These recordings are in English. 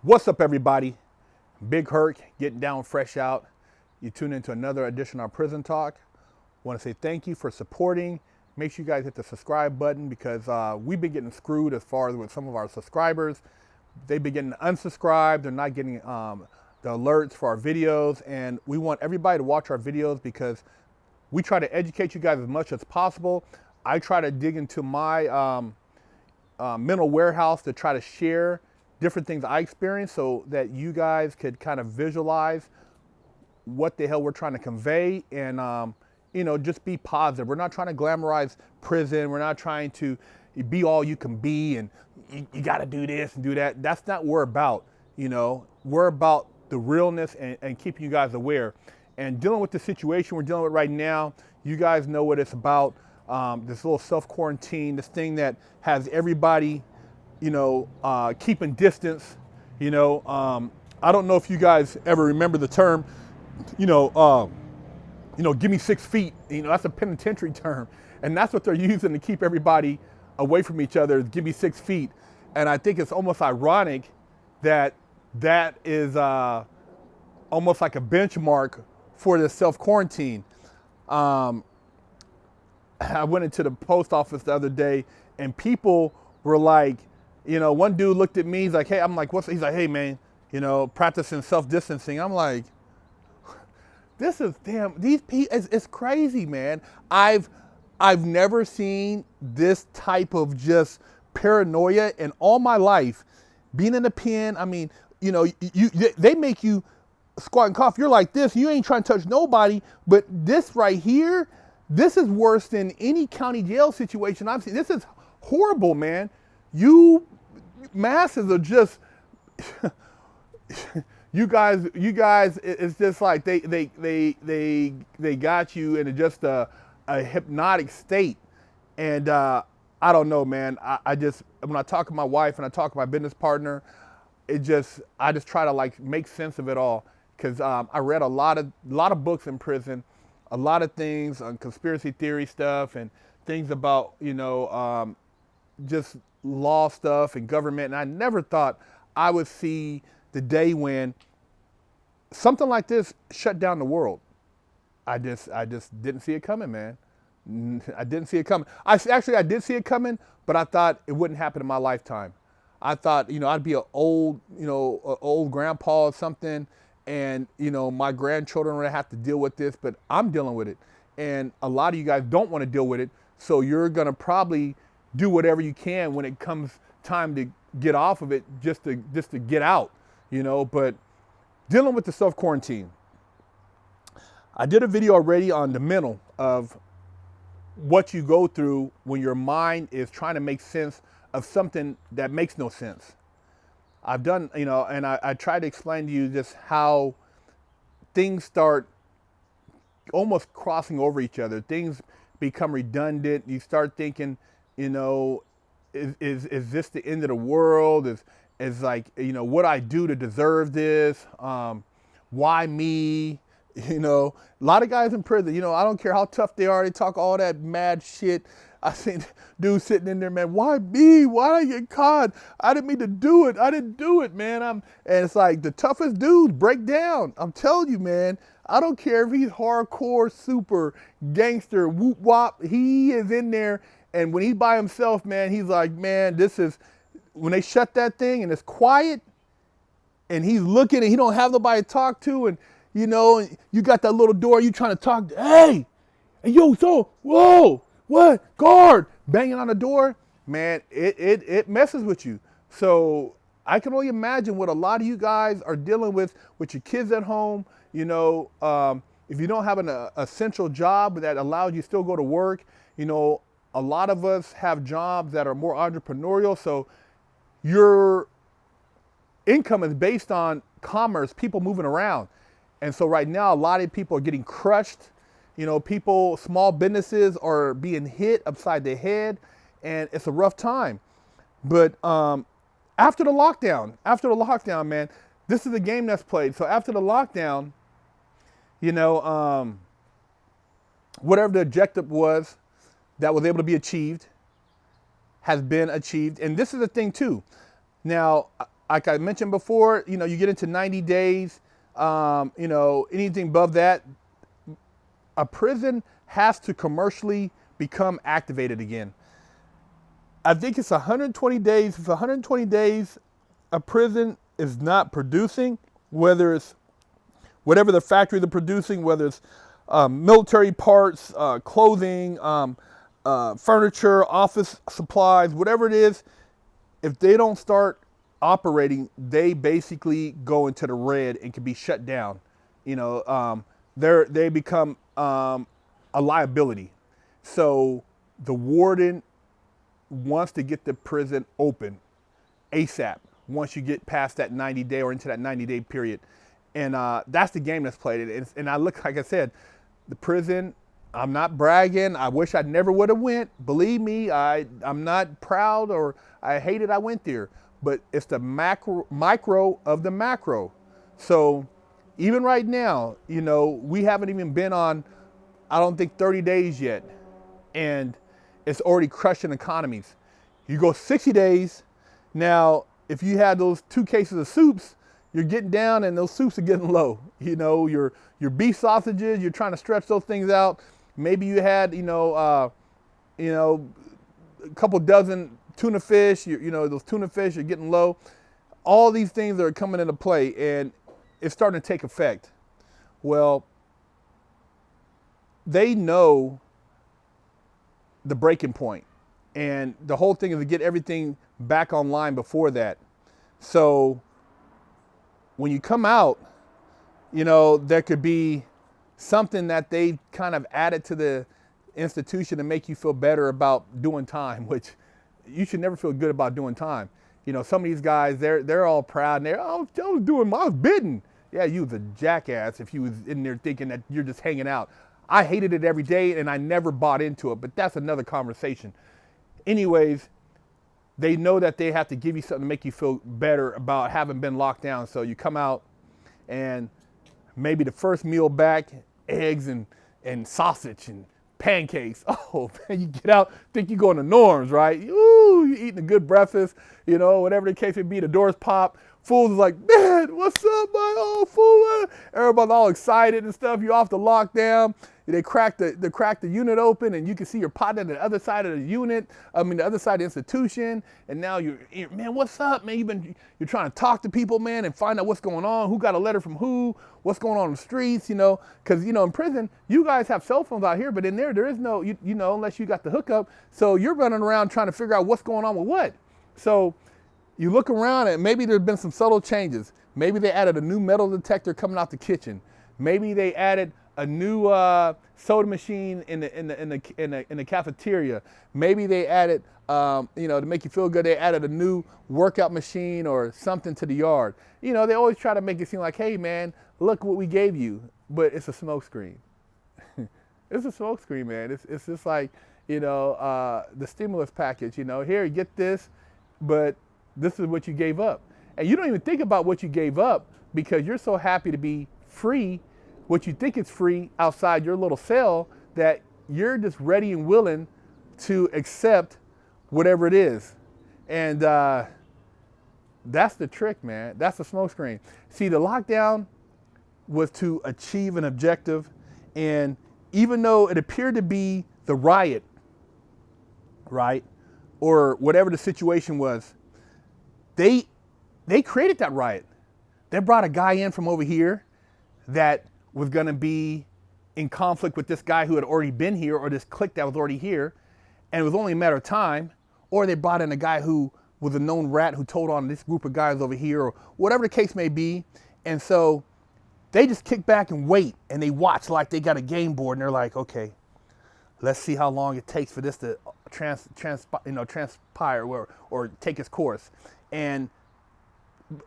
What's up, everybody? Big Herc, getting down fresh out. You tune into another edition of Prison Talk. Want to say thank you for supporting. Make sure you guys hit the subscribe button because we've been getting screwed as far as with some of our subscribers. They've been getting unsubscribed. They're not getting the alerts for our videos, and we want everybody to watch our videos because we try to educate you guys as much as possible. I try to dig into my mental warehouse to try to share different things I experience so that you guys could kind of visualize what the hell we're trying to convey and, just be positive. We're not trying to glamorize prison. We're not trying to be all you can be and you got to do this and do that. That's not what we're about. We're about the realness and keeping you guys aware and dealing with the situation we're dealing with right now. You guys know what it's about. This little self-quarantine, this thing that has everybody, keeping distance. I don't know if you guys ever remember the term, give me 6 feet. That's a penitentiary term. And that's what they're using to keep everybody away from each other, is give me 6 feet. And I think it's almost ironic that is almost like a benchmark for this self-quarantine. I went into the post office the other day and people were like, one dude looked at me, he's like, hey, I'm like, he's like, hey man, practicing self-distancing. I'm like, this is these people, it's crazy, man. I've never seen this type of just paranoia in all my life. Being in the pen, I mean, they make you squat and cough. You're like this, you ain't trying to touch nobody, but this right here, this is worse than any county jail situation I've seen. This is horrible, man. You masses are just, you guys, it's just like they got you in just a hypnotic state. And I don't know, man. I just, when I talk to my wife and I talk to my business partner, I just try to like make sense of it all. Cause I read a lot of books in prison, a lot of things on conspiracy theory stuff and things about, just law stuff and government. And I never thought I would see the day when something like this shut down the world. I just didn't see it coming, man. I didn't see it coming. I did see it coming, but I thought it wouldn't happen in my lifetime. I thought, I'd be an old grandpa or something, and my grandchildren would have to deal with this, but I'm dealing with it. And a lot of you guys don't want to deal with it, so you're gonna probably do whatever you can when it comes time to get off of it, just to get out, but dealing with the self-quarantine. I did a video already on the mental of what you go through when your mind is trying to make sense of something that makes no sense. I've done, and I try to explain to you just how things start almost crossing over each other. Things become redundant. You start thinking, is this the end of the world? Is like, what I do to deserve this? Why me? A lot of guys in prison, I don't care how tough they are. They talk all that mad shit. I seen dudes sitting in there, man, why me? Why did I get caught? I didn't mean to do it. I didn't do it, man. And it's like the toughest dudes break down. I'm telling you, man, I don't care if he's hardcore, super gangster, whoop wop. He is in there. And when he's by himself, man, he's like, man, when they shut that thing and it's quiet and he's looking and he don't have nobody to talk to, and you got that little door, you trying to talk, hey, and yo, so, whoa, what, guard, banging on the door, man, it messes with you. So I can only imagine what a lot of you guys are dealing with your kids at home. If you don't have an essential job that allows you to still go to work, a lot of us have jobs that are more entrepreneurial, so your income is based on commerce, people moving around. And so right now, a lot of people are getting crushed. Small businesses are being hit upside the head, and it's a rough time. But after the lockdown, man, this is a game that's played. So after the lockdown, whatever the objective was that was able to be achieved has been achieved. And this is the thing too. Now, like I mentioned before, you get into 90 days, anything above that, a prison has to commercially become activated again. I think it's 120 days. If 120 days a prison is not producing, whether it's whatever the factory they're producing, whether it's military parts, clothing, furniture, office supplies, whatever it is, if they don't start operating, they basically go into the red and can be shut down. They become a liability. So the warden wants to get the prison open ASAP once you get past that 90-day or into that 90-day period. And that's the game that's played. And like I said, the prison, I'm not bragging. I wish I never would have went. Believe me, I'm not proud or I hated I went there. But it's the micro of the macro. So even right now, we haven't even been on, I don't think 30 days yet. And it's already crushing economies. You go 60 days. Now, if you had those 2 cases of soups, you're getting down and those soups are getting low. Your beef sausages, you're trying to stretch those things out. Maybe you had, a couple dozen tuna fish, those tuna fish are getting low. All these things are coming into play and it's starting to take effect. Well, they know the breaking point. And the whole thing is to get everything back online before that. So when you come out, there could be something that they kind of added to the institution to make you feel better about doing time, which you should never feel good about doing time. Some of these guys, they're all proud and I was bidding. Yeah, you was a jackass if you was in there thinking that you're just hanging out. I hated it every day and I never bought into it, but that's another conversation. Anyways, they know that they have to give you something to make you feel better about having been locked down. So you come out and maybe the first meal back, eggs and sausage and pancakes. Oh, man, you get out, think you're going to Norm's, right? Ooh, you're eating a good breakfast, whatever the case may be, the doors pop. Fools is like, man, what's up, my old fool? Everybody's all excited and stuff. You're off the lockdown. They crack the unit open and you can see your partner on the other side of the unit, the other side of the institution. And now you're, man, what's up, man? You're trying to talk to people, man, and find out what's going on, who got a letter from who, what's going on in the streets, because, in prison, you guys have cell phones out here, but in there is no, unless you got the hookup. So you're running around trying to figure out what's going on with what. So you look around and maybe there's been some subtle changes. Maybe they added a new metal detector coming out the kitchen. Maybe they added a new soda machine in the cafeteria. Maybe they added, to make you feel good, they added a new workout machine or something to the yard. They always try to make it seem like, hey man, look what we gave you, but it's a smokescreen. It's a smokescreen, man. It's just like, the stimulus package. Here, you get this, but this is what you gave up. And you don't even think about what you gave up because you're so happy to be free, what you think is free outside your little cell, that you're just ready and willing to accept whatever it is. And that's the trick, man. That's the smokescreen. See, the lockdown was to achieve an objective. And even though it appeared to be the riot, right, or whatever the situation was, they created that riot. They brought a guy in from over here that was going to be in conflict with this guy who had already been here, or this clique that was already here, and it was only a matter of time. Or they brought in a guy who was a known rat who told on this group of guys over here, or whatever the case may be. And so they just kick back and wait, and they watch like they got a game board, and they're like, okay, let's see how long it takes for this to transpire or take its course. And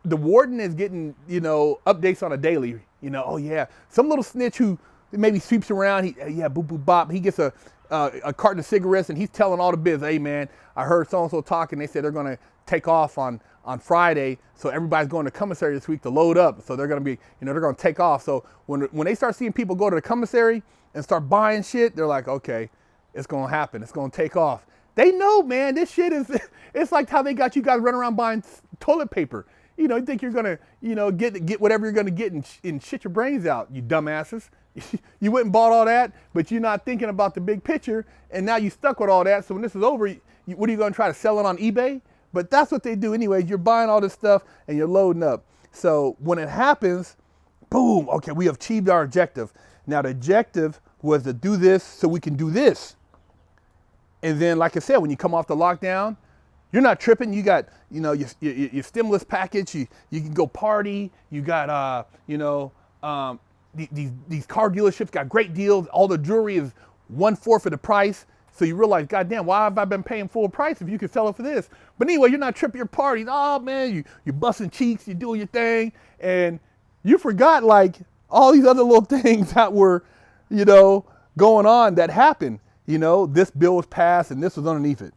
the warden is getting, updates on a daily, oh yeah, some little snitch who maybe sweeps around, boop, boop, bop, he gets a carton of cigarettes and he's telling all the biz, hey man, I heard so-and-so talking, they said they're gonna take off on Friday, so everybody's going to commissary this week to load up, so they're gonna be, they're gonna take off. So when they start seeing people go to the commissary and start buying shit, they're like, okay, it's gonna happen, it's gonna take off. They know, man, this shit is, it's like how they got you guys running around buying toilet paper. You think you're gonna, get whatever you're gonna get and shit your brains out, you dumbasses. You went and bought all that, but you're not thinking about the big picture, and now you stuck with all that. So when this is over, what are you gonna try to sell it on eBay? But that's what they do anyways. You're buying all this stuff and you're loading up. So when it happens, boom, okay, we have achieved our objective. Now the objective was to do this so we can do this. And then, like I said, when you come off the lockdown, you're not tripping. You got, your stimulus package. You can go party. You got, these car dealerships got great deals. All the jewelry is 1/4 of the price. So you realize, goddamn, why have I been paying full price if you could sell it for this? But anyway, you're not tripping your parties. Oh man, you're busting cheeks. You're doing your thing, and you forgot like all these other little things that were, going on that happened. This bill was passed and this was underneath it.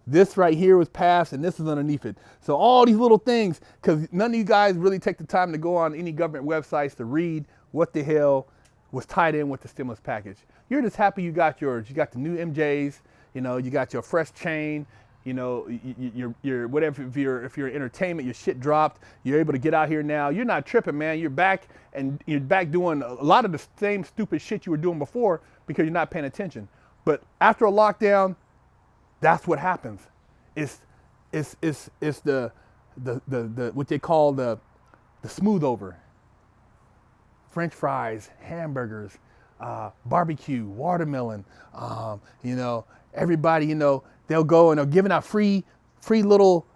This right here was passed and this was underneath it. So all these little things, because none of you guys really take the time to go on any government websites to read what the hell was tied in with the stimulus package. You're just happy you got yours. You got the new MJs, you got your fresh chain, your whatever, if you're entertainment, your shit dropped. You're able to get out here now. You're not tripping, man. You're back, and you're back doing a lot of the same stupid shit you were doing before because you're not paying attention. But after a lockdown, that's what happens. It's the what they call the smooth over. French fries, hamburgers, barbecue, watermelon. Everybody, they'll go and they're giving out free little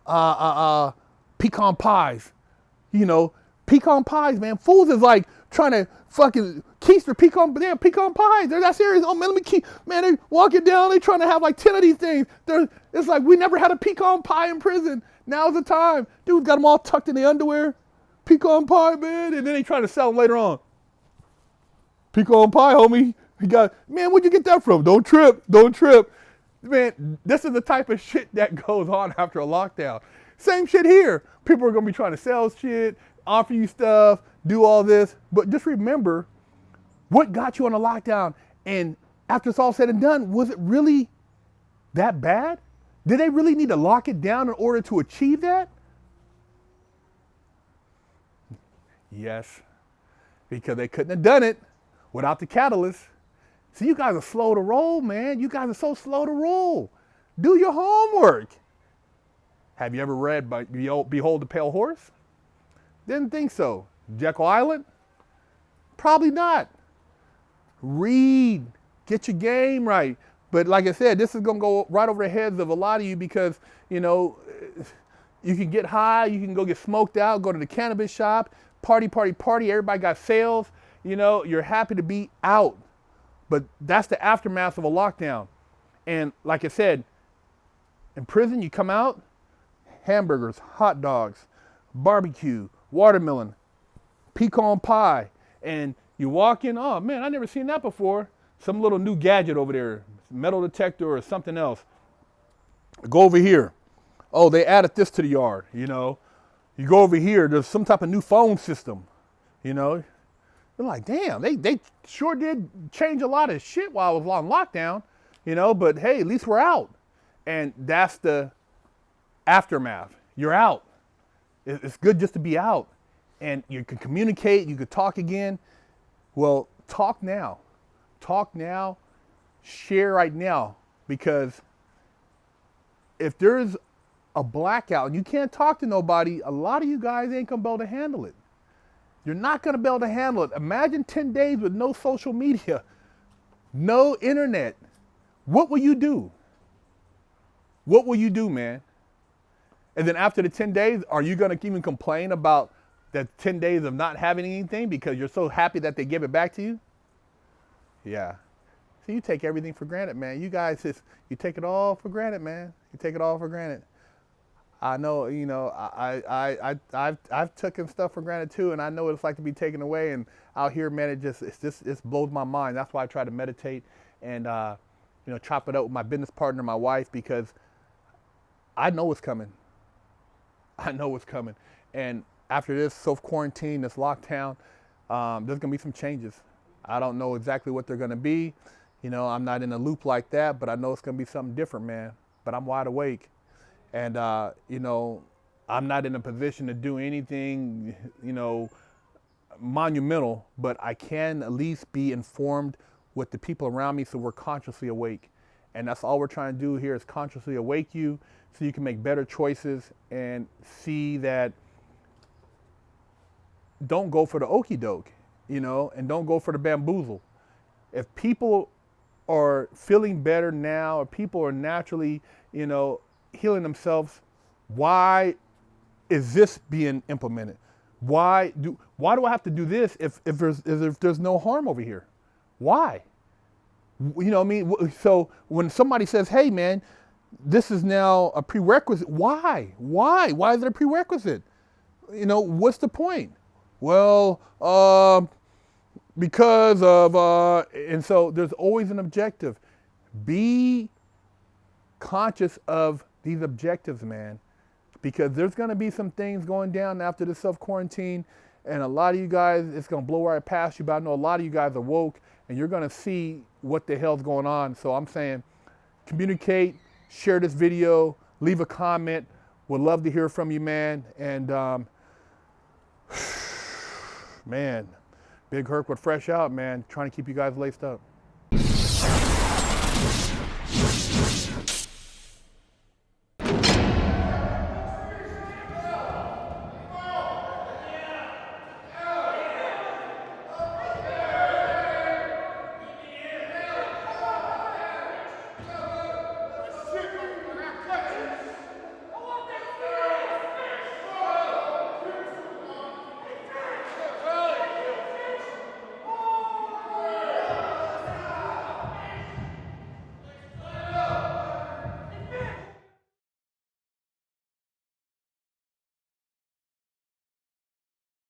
pecan pies. Pecan pies, man. Fools is like trying to fucking keister pecan pies. They're that serious. Oh man, let me keep. Man, they walking down. They trying to have like 10 of these things. It's like we never had a pecan pie in prison. Now's the time. Dude's got them all tucked in the underwear. Pecan pie, man. And then they trying to sell them later on. Pecan pie, homie. Man, where'd you get that from? Don't trip. Man, this is the type of shit that goes on after a lockdown. Same shit here. People are going to be trying to sell shit, offer you stuff, do all this. But just remember what got you on a lockdown. And after it's all said and done, was it really that bad? Did they really need to lock it down in order to achieve that? Yes, because they couldn't have done it without the catalyst. See, you guys are slow to roll, man. You guys are so slow to roll. Do your homework. Have you ever read Behold the Pale Horse? Didn't think so. Jekyll Island? Probably not. Read. Get your game right. But like I said, this is going to go right over the heads of a lot of you because, you can get high, you can go get smoked out, go to the cannabis shop, party. Everybody got sales. You're happy to be out. But that's the aftermath of a lockdown. And like I said, in prison, you come out, hamburgers, hot dogs, barbecue, watermelon, pecan pie, and you walk in, oh man, I never seen that before. Some little new gadget over there, metal detector or something else. Go over here. Oh, they added this to the yard, You go over here, there's some type of new phone system, They're like, damn, they sure did change a lot of shit while I was on lockdown, but hey, at least we're out. And that's the aftermath. You're out. It's good just to be out. And you can communicate, you could talk again. Well, talk now. Talk now, share right now. Because if there's a blackout and you can't talk to nobody, a lot of you guys ain't gonna be able to handle it. You're not going to be able to handle it. Imagine 10 days with no social media, no internet. What will you do? What will you do, man? And then after the 10 days, are you going to even complain about that 10 days of not having anything because you're so happy that they give it back to you? Yeah. So you take everything for granted, man. You guys you take it all for granted, man. You take it all for granted. I know, I've taken stuff for granted too, and I know what it's like to be taken away. And out here, man, it blows my mind. That's why I try to meditate and, chop it up with my business partner, my wife, because I know what's coming. I know what's coming. And after this self-quarantine, this lockdown, there's gonna be some changes. I don't know exactly what they're gonna be. I'm not in a loop like that, but I know it's gonna be something different, man. But I'm wide awake. And, I I'm not in a position to do anything, monumental, but I can at least be informed with the people around me so we're consciously awake. And that's all we're trying to do here is consciously awake you so you can make better choices and see that don't go for the okey doke, and don't go for the bamboozle. If people are feeling better now, or people are naturally, healing themselves, why is this being implemented? Why do I have to do this if there's no harm over here? Why? What I mean? So when somebody says, hey man, this is now a prerequisite, why? Why is it a prerequisite? What's the point? Well, because of, and so there's always an objective. Be conscious of these objectives, man, because there's going to be some things going down after the self-quarantine, and a lot of you guys, it's going to blow right past you, but I know a lot of you guys are woke, and you're going to see what the hell's going on. So I'm saying, communicate, share this video, leave a comment. Would love to hear from you, man. And man, Big Herc with Fresh Out, man, trying to keep you guys laced up.